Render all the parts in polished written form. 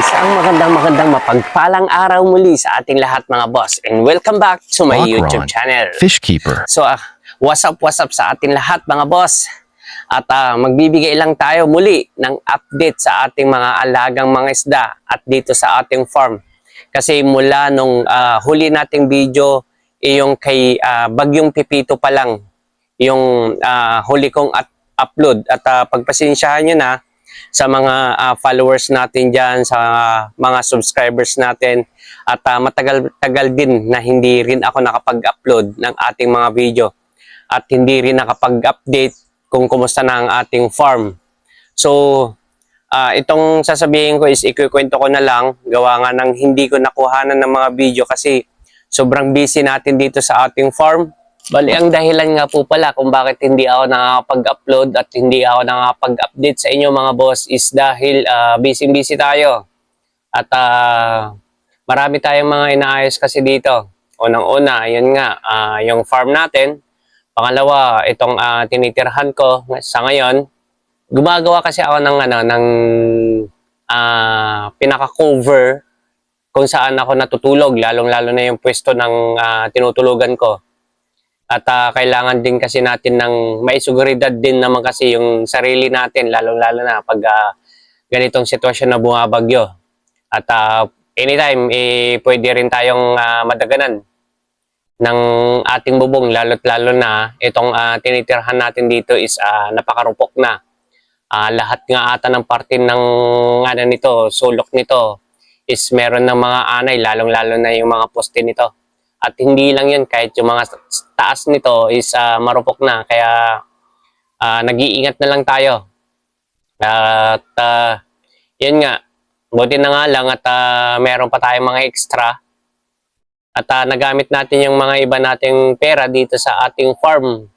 Magandang mapagpalang araw muli sa ating lahat mga boss, and welcome back to my YouTube channel, Fishkeeper. So what's up sa ating lahat mga boss. At magbibigay lang tayo muli ng update sa ating mga alagang mga isda at dito sa ating farm. Kasi mula nung huli nating video, yung kay Bagyong Pipito pa lang yung huli kong upload. At pagpasensyahan nyo na sa mga followers natin dyan, sa mga subscribers natin. At matagal-tagal din na hindi rin ako nakapag-upload ng ating mga video. At hindi rin nakapag-update kung kumusta na ang ating farm. So, itong sasabihin ko is ikukwento ko na lang. Gawa nga ng hindi ko nakuhanan ng mga video kasi sobrang busy natin dito sa ating farm. Bali, ang dahilan nga po pala kung bakit hindi ako nakakapag-upload at hindi ako nakakapag-update sa inyo mga boss is dahil busy tayo. At marami tayong mga inaayos kasi dito. Unang-una, yun nga, yung farm natin. Pangalawa, itong tinitirhan ko sa ngayon. Gumagawa kasi ako ng pinaka-cover kung saan ako natutulog, lalong-lalo na yung pwesto ng tinutulugan ko. At kailangan din kasi natin ng may seguridad din naman kasi yung sarili natin, lalong-lalo na pag ganitong sitwasyon na bumabagyo. At anytime, pwede rin tayong madaganan ng ating bubong, lalo na itong tinitirhan natin dito is napakarupok na. Lahat nga ata ng parte ng nito, sulok nito is meron ng mga anay, lalong-lalo na yung mga poste nito. At hindi lang yun, kahit yung mga taas nito is marupok na. Kaya nag-iingat na lang tayo. At yun nga, buti na nga lang at meron pa tayong mga extra. At nagamit natin yung mga iba nating pera dito sa ating farm.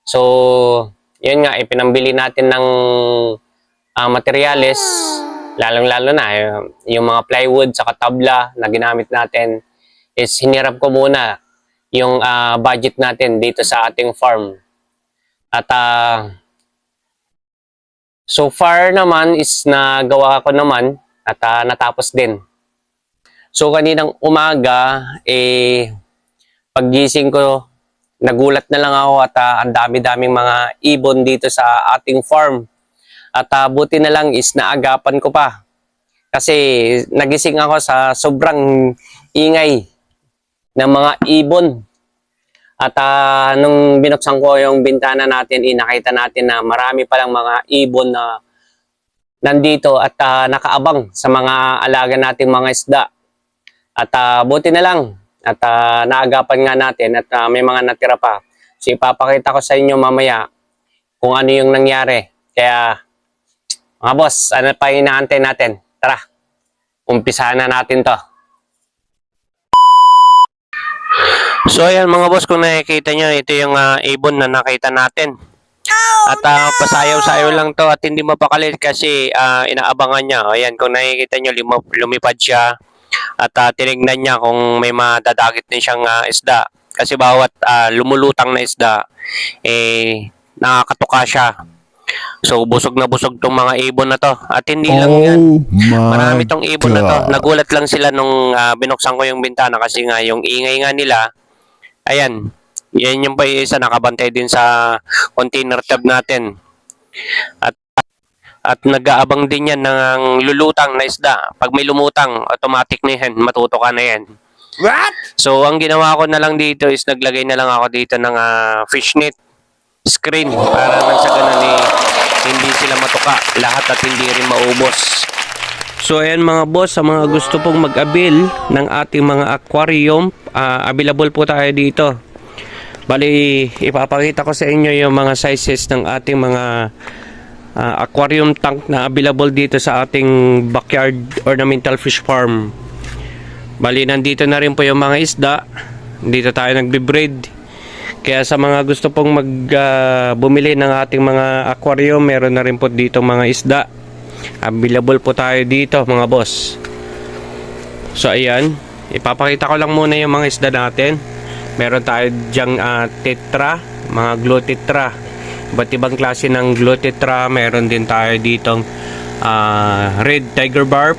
So, yun nga, ipinambili natin ng materyales. Lalong-lalo na yung mga plywood sa tabla na ginamit natin. Is hinirap ko muna yung budget natin dito sa ating farm. At so far naman is nagawa ko naman at natapos din. So kaninang umaga, paggising ko, nagulat na lang ako at ang dami-daming mga ibon dito sa ating farm. At buti na lang is naagapan ko pa. Kasi nagising ako sa sobrang ingay ng mga ibon. At nung binuksan ko yung bintana natin, nakita natin na marami palang mga ibon na nandito at nakaabang sa mga alaga nating mga isda. At buti na lang at naagapan nga natin at may mga natira pa. So ipapakita ko sa inyo mamaya kung ano yung nangyari. Kaya mga boss, ano pa inaantay natin? Tara, umpisahan na natin to. So ayan mga boss, kung nakikita nyo, ito yung ibon na nakita natin. At pasayaw-sayaw lang to at hindi mapakalit kasi inaabangan niya. Ayan, kung nakikita nyo, lumipad siya at tinignan niya kung may madadagit din siyang isda. Kasi bawat lumulutang na isda, nakakatuka siya. So busog na busog tong mga ibon na to. At hindi lang yan, marami tong ibon na to. Nagulat lang sila nung binuksan ko yung bintana kasi nga yung ingay nga nila. Ayan, yan yung pa isa nakabantay din sa container tab natin. At nag-aabang din yan ng lulutang na isda. Pag may lumutang, automatic na yan, matuto ka na yan. What? So ang ginawa ko na lang dito is naglagay na lang ako dito ng fishnet screen para nang sa ganun hindi sila matuka lahat at hindi rin maubos. So ayan mga boss, sa mga gusto pong mag-avail ng ating mga aquarium, available po tayo dito. Bali, ipapakita ko sa inyo yung mga sizes ng ating mga aquarium tank na available dito sa ating backyard ornamental fish farm. Bali, nandito na rin po yung mga isda. Dito tayo nagbe-breed. Kaya sa mga gusto pong bumili ng ating mga aquarium, meron na rin po dito mga isda. Available po tayo dito mga boss. So ayan, ipapakita ko lang muna yung mga isda natin. Meron tayo dyang tetra, mga glow tetra. Iba't ibang klase ng glow tetra. Meron din tayo ditong red tiger barb.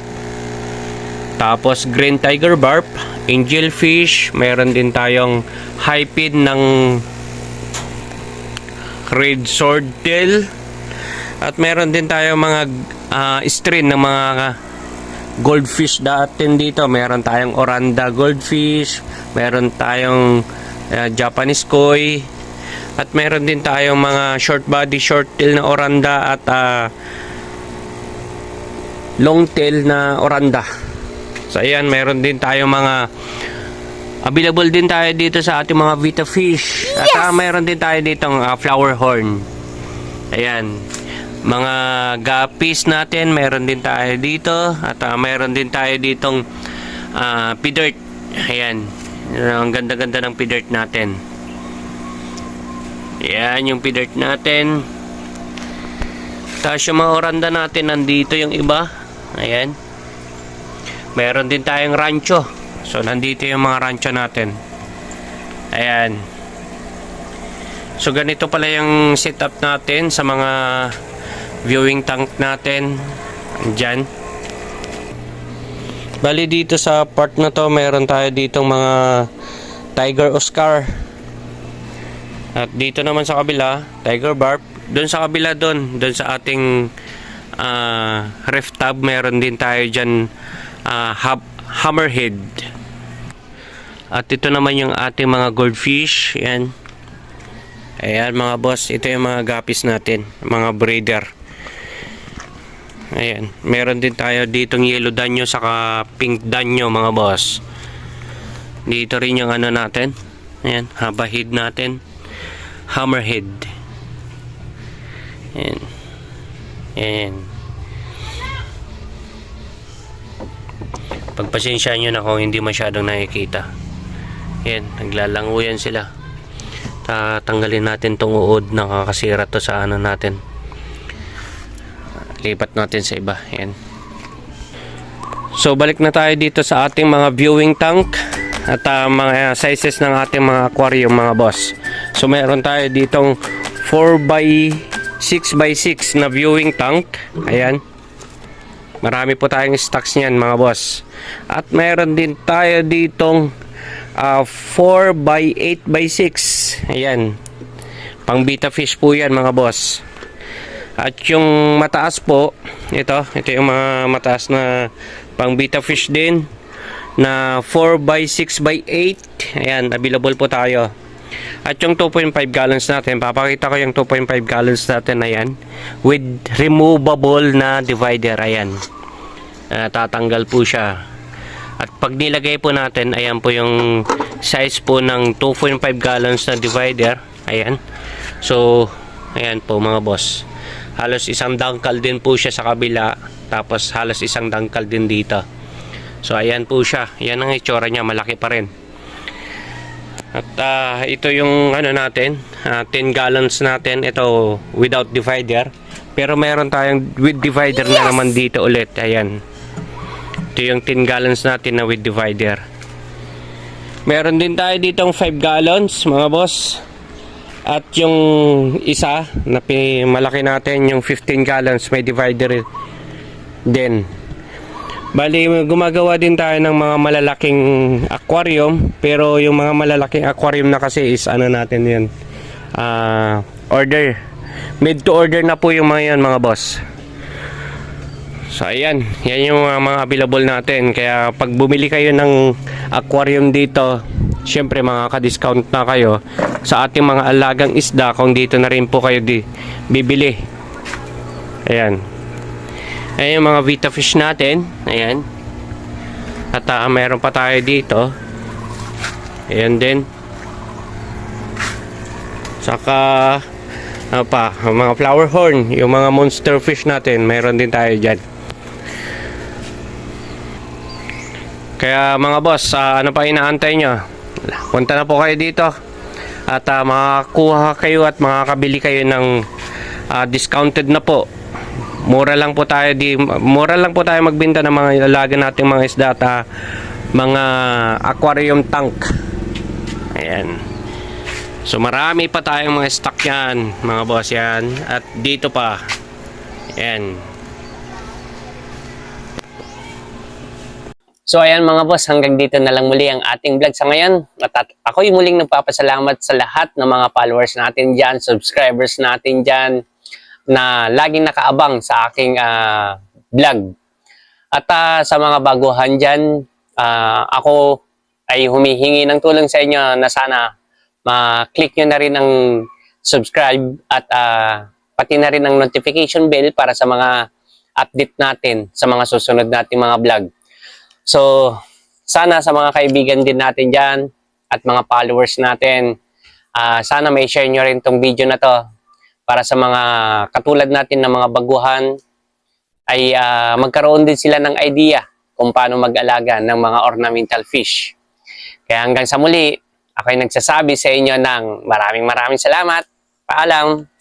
Tapos green tiger barb, angelfish, meron din tayong high feed ng red swordtail, at meron din tayong mga strain ng mga goldfish natin dito. Meron tayong Oranda goldfish, meron tayong Japanese koi, at meron din tayong mga short body short tail na Oranda at long tail na Oranda. So ayan, meron din tayong mga available din tayo dito sa ating mga Vita fish. At meron din tayo ditong flower horn. Ayan, mga guppies natin meron din tayo dito, at meron din tayo ditong pidert. Ayan, ang ganda-ganda ng pidert natin. Ayan yung pidert natin. Tapos yung mga Oranda natin, nandito yung iba. Ayan, meron din tayong rancho. So nandito yung mga rancho natin. Ayan. So ganito pala yung setup natin sa mga viewing tank natin. Andyan. Bali dito sa part na to, meron tayo ditong mga Tiger Oscar. At dito naman sa kabila, Tiger Barb. Doon sa kabila doon sa ating ref tab, meron din tayo dyan hammerhead. At ito naman yung ating mga goldfish. Ayan. Ayan mga boss, ito yung mga guppies natin, mga breeder. Ayan, meron din tayo ditong yellow danyo saka pink danyo mga boss. Dito rin yung ano natin. Ayan, haba head natin, hammerhead. Ayan. Ayan. Pagpasensya nyo na kung hindi masyadong nakikita. Ayan, naglalanguyan sila. Tatanggalin natin tong uod, nakakasira to sa ano natin. Lipat natin sa iba. Ayan. So balik na tayo dito sa ating mga viewing tank at mga sizes ng ating mga aquarium mga boss. So meron tayo ditong 4x6x6 na viewing tank. Ayan. Marami po tayong stocks niyan mga boss. At meron din tayo ditong 4x8x6. Ayan. Pang beta fish po yan mga boss. At yung mataas po, ito yung mga mataas na pang beta fish din na 4x6x8. Ayan, available po tayo. At yung 2.5 gallons natin, papakita ko yung 2.5 gallons natin. Ayan, with removable na divider. Ayan, tatanggal po siya. At pag nilagay po natin, ayan po yung size po ng 2.5 gallons na divider. Ayan. So, ayan po mga boss. Halos isang dangkal din po siya sa kabila. Tapos halos isang dangkal din dito. So, ayan po siya. Ayan ang itsura niya. Malaki pa rin. At ito yung ano natin. 10 gallons natin. Ito without divider. Pero meron tayong with divider na naman dito ulit. Ayan. Ito yung 10 gallons natin na with divider. Meron din tayo ditong 5 gallons mga boss. At yung isa na malaki natin, yung 15 gallons, may divider din. Bali, gumagawa din tayo ng mga malalaking aquarium. Pero yung mga malalaking aquarium na kasi is ano natin yun, order. Made to order na po yung mga yan mga boss. So ayan, yan yung mga available natin. Kaya pag bumili kayo ng aquarium dito, syempre makaka-discount na kayo sa ating mga alagang isda kung dito na rin po kayo bibili. Ayan. Ayan yung mga Vita fish natin. Ayan. At mayroon pa tayo dito. Ayan din. Saka mga flower horn, yung mga monster fish natin, mayroon din tayo dyan. Kaya mga boss, ano pa inaantay nyo? Punta na po kayo dito at makakuha kayo at makakabili kayo ng discounted na po. Mura lang po tayo magbenta ng mga alaga nating mga isda at mga aquarium tank. Ayan. So marami pa tayong mga stock yan mga boss yan. At dito pa. Ayan. So ayan mga boss, hanggang dito na lang muli ang ating vlog sa ngayon. At ako'y muling nagpapasalamat sa lahat ng mga followers natin dyan, subscribers natin dyan, na laging nakaabang sa aking vlog. At sa mga baguhan dyan, ako ay humihingi ng tulong sa inyo na sana ma-click nyo na rin ang subscribe at pati na rin ang notification bell para sa mga update natin sa mga susunod nating mga vlog. So, sana sa mga kaibigan din natin dyan at mga followers natin, sana may share nyo rin tong video na to para sa mga katulad natin ng mga baguhan ay magkaroon din sila ng idea kung paano mag-alaga ng mga ornamental fish. Kaya hanggang sa muli, ako ay nagsasabi sa inyo ng maraming salamat. Paalam!